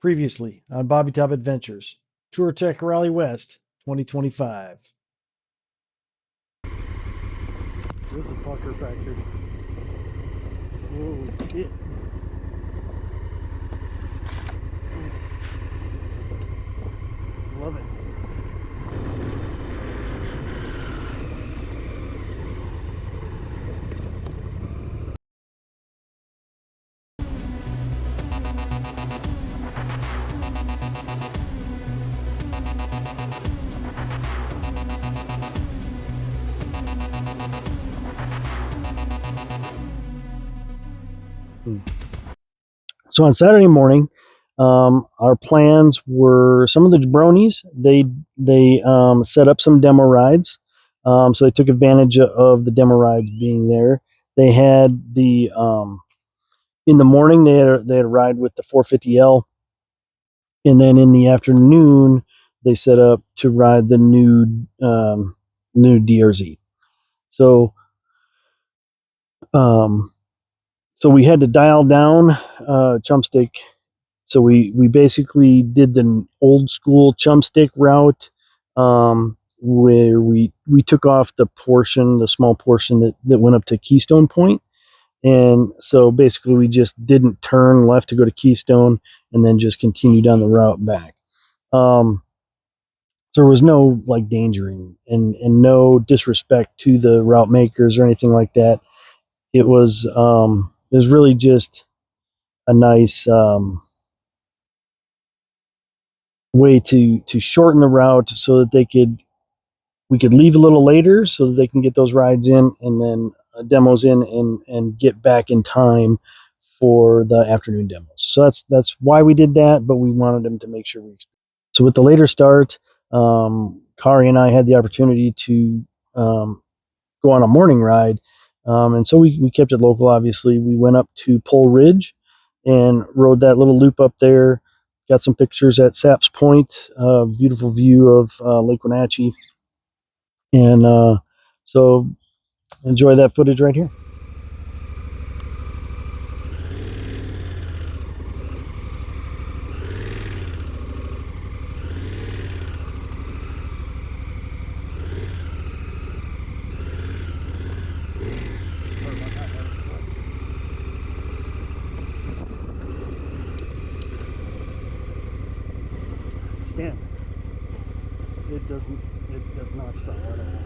Previously on Bobby Top Adventures, Touratech Rally-West 2025. This is Pucker Factory. Holy shit. Love it. So on Saturday morning, our plans were some of the jabronis. They set up some demo rides, so they took advantage of the demo rides being there. They had the in the morning they had a ride with the 450L, and then in the afternoon they set up to ride the new DRZ. So um, so we had to dial down Chumstick. So we basically did the old school Chumstick route, where we took off the small portion that went up to Keystone Point. And so basically we just didn't turn left to go to Keystone and then just continue down the route back. So there was no like dangering and no disrespect to the route makers or anything like that. It was really just a nice way to shorten the route so that we could leave a little later so that they can get those rides in and then demos in and get back in time for the afternoon demos. So that's why we did that, but we wanted them to make sure we. So with the later start, Kari and I had the opportunity to go on a morning ride, and so we kept it local. Obviously, we went up to Pole Ridge and rode that little loop up there. Got some pictures at Saps Point, beautiful view of Lake Wenatchee, and so enjoy that footage right here. Stand. It does not stop at all.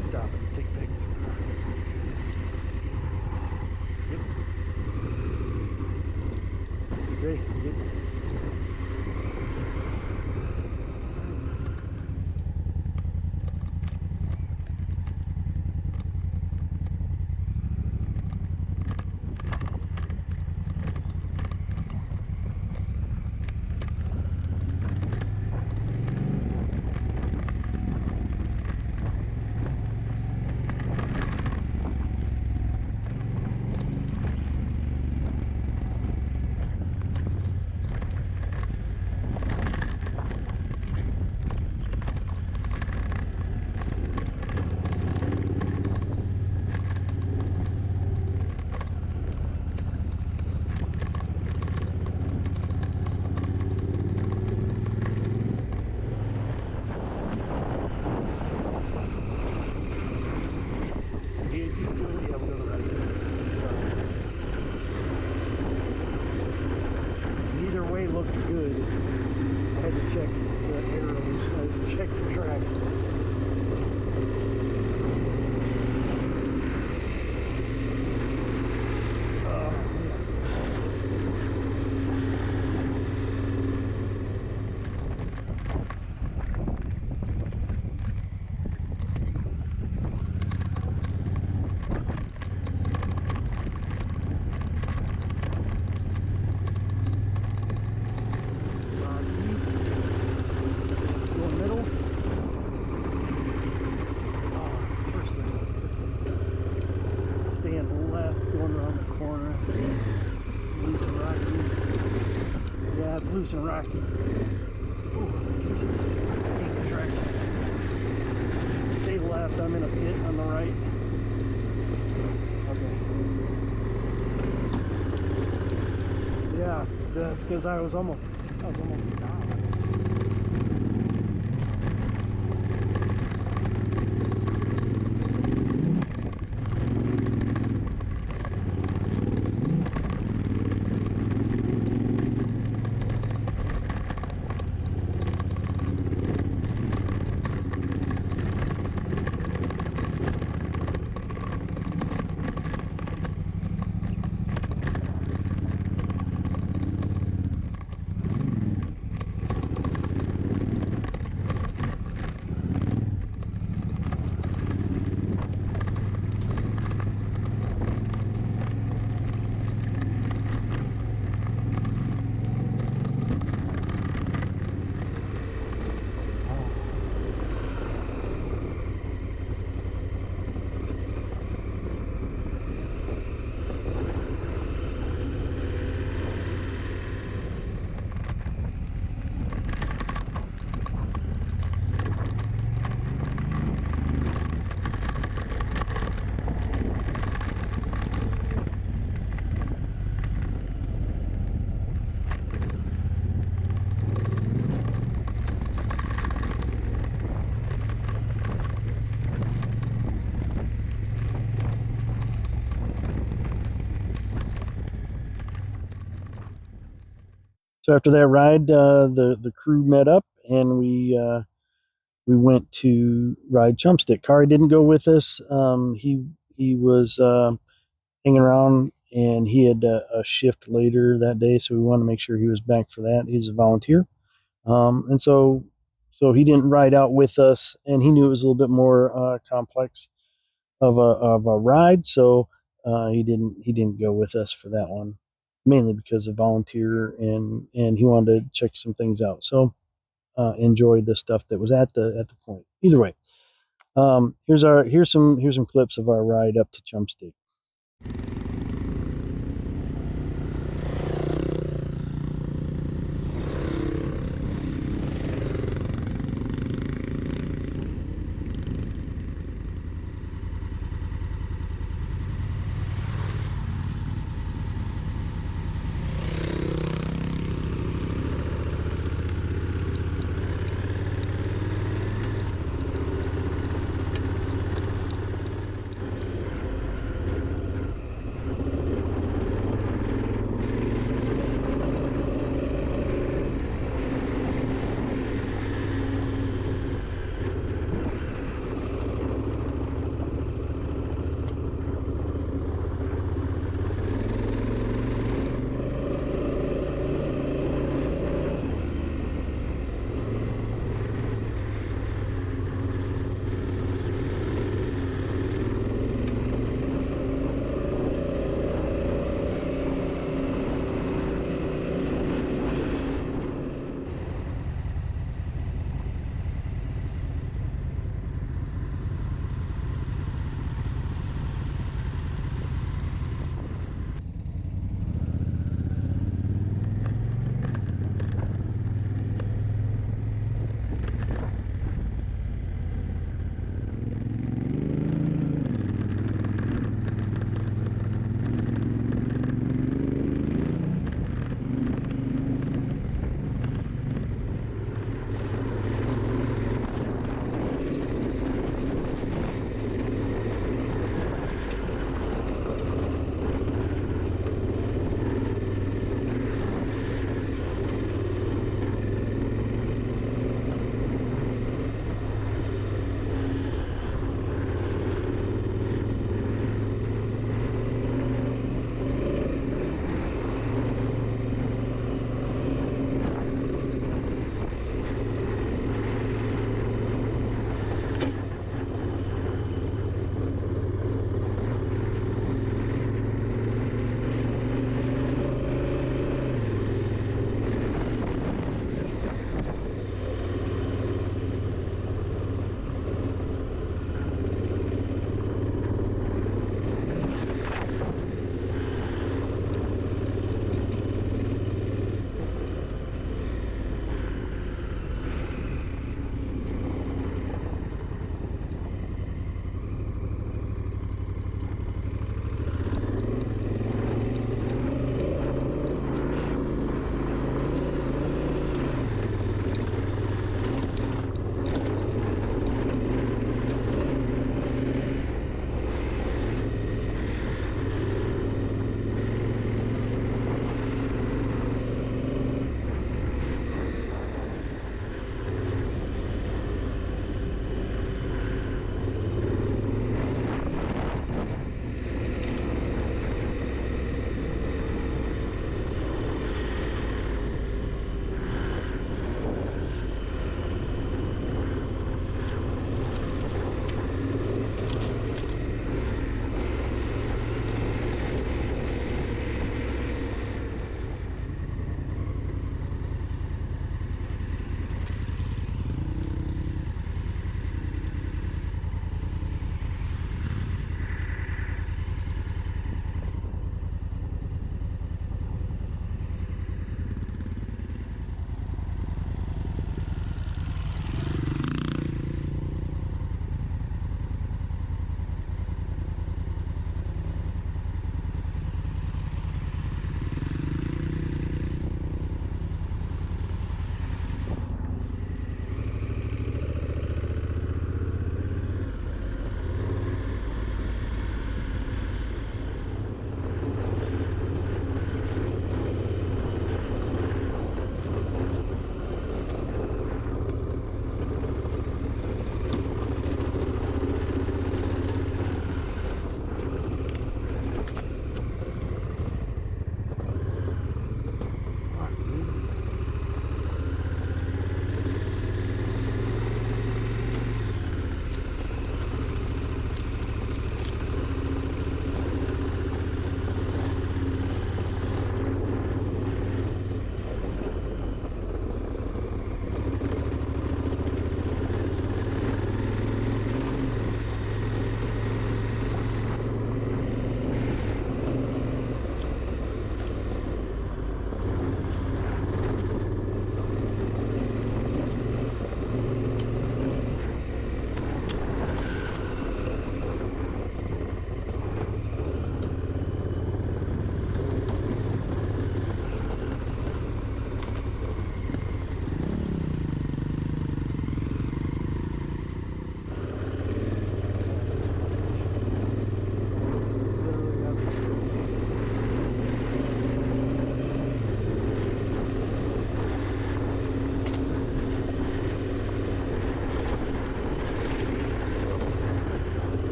Stop and take pics. Yep. Great. Yep. good. I had to check the arrows. I had to check the track. Loose and rocky. Oh, Jesus. Can't get traction. Stay left. I'm in a pit on the right. Okay. Yeah, that's because I was almost stopped. So after that ride, the crew met up and we went to ride Chumstick. Kari didn't go with us. He was hanging around and he had a shift later that day, so we wanted to make sure he was back for that. He's a volunteer, and so he didn't ride out with us, and he knew it was a little bit more complex of a ride, so he didn't go with us for that one, mainly because of volunteer and he wanted to check some things out. So enjoyed the stuff that was at the point. Either way, here's some clips of our ride up to Chumstick.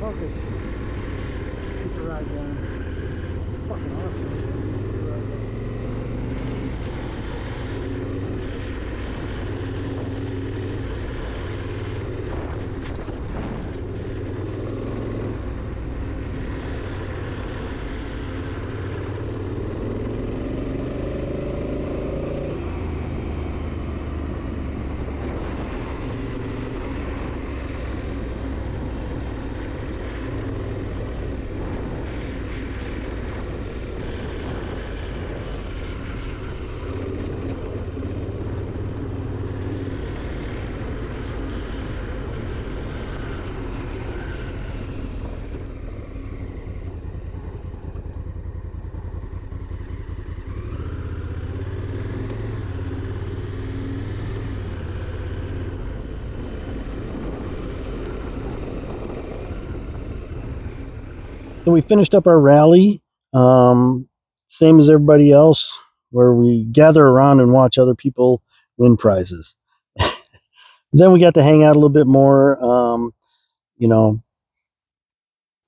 focus. Let's get the ride going. It's fucking awesome. Let's get the ride going. So we finished up our rally, same as everybody else, where we gather around and watch other people win prizes. Then we got to hang out a little bit more. You know,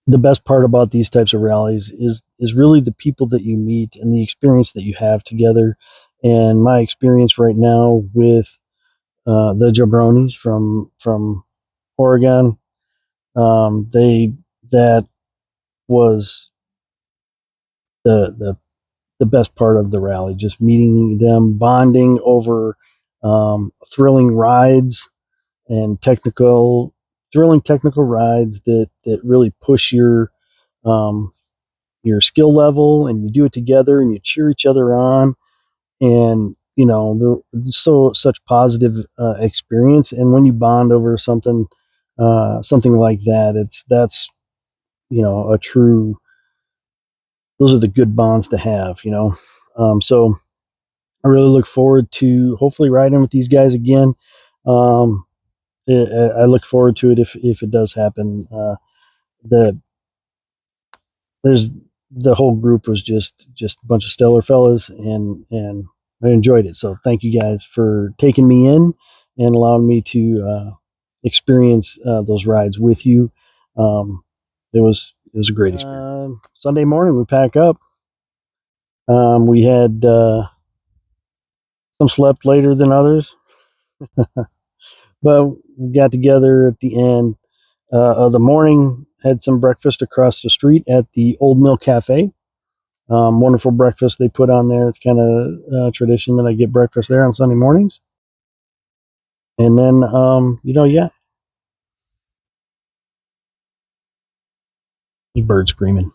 the best part about these types of rallies is really the people that you meet and the experience that you have together. And my experience right now with the jabronis from Oregon, they that was the the best part of the rally, just meeting them, bonding over thrilling rides and thrilling technical rides that really push um, your skill level, and you do it together and you cheer each other on, and such positive experience. And when you bond over something like that, that's a true, those are the good bonds to have. So I really look forward to hopefully riding with these guys again. Um, I look forward to it if it does happen. The there's the whole group was just a bunch of stellar fellas, and I enjoyed it. So thank you guys for taking me in and allowing me to experience those rides with you. It was a great experience. Sunday morning we pack up. We had some slept later than others, but we got together at the end of the morning, had some breakfast across the street at the Old Mill Cafe. Wonderful breakfast they put on there. It's kind of tradition that I get breakfast there on Sunday mornings. And then, yeah, there's birds screaming.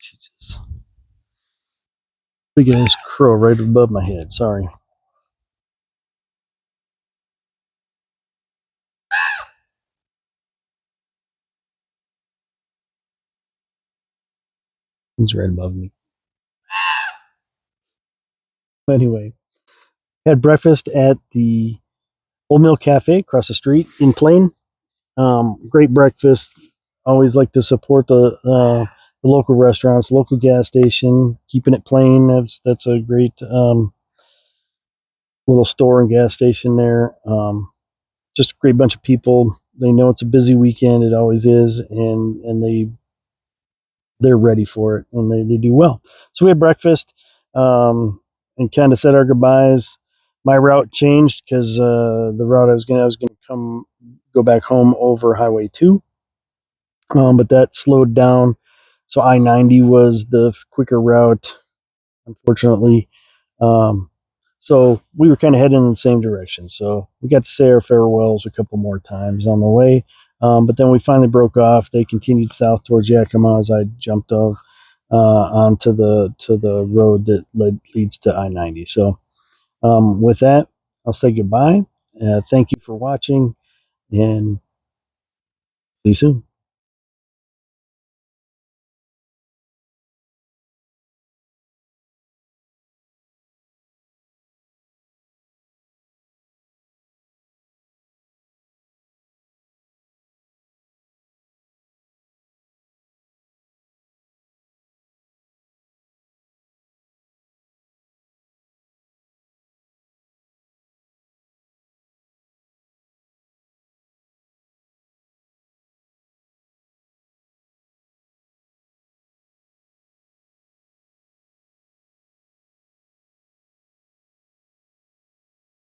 Jesus. Big ass crow right above my head. Sorry. He's right above me. Anyway, had breakfast at the Old Mill Cafe across the street in Plain. Great breakfast. Always like to support the local restaurants, local gas station, keeping it plain. That's a great little store and gas station there. Just a great bunch of people. They know it's a busy weekend. It always is, and they're ready for it, and they do well. So we had breakfast and kind of said our goodbyes. My route changed because the route I was gonna go back home over Highway 2, but that slowed down. So I-90 was the quicker route, unfortunately. Um, so we were kind of heading in the same direction. So we got to say our farewells a couple more times on the way. But then we finally broke off. They continued south towards Yakima as I jumped off onto the road that leads to I-90. So with that, I'll say goodbye. Thank you for watching, and see you soon.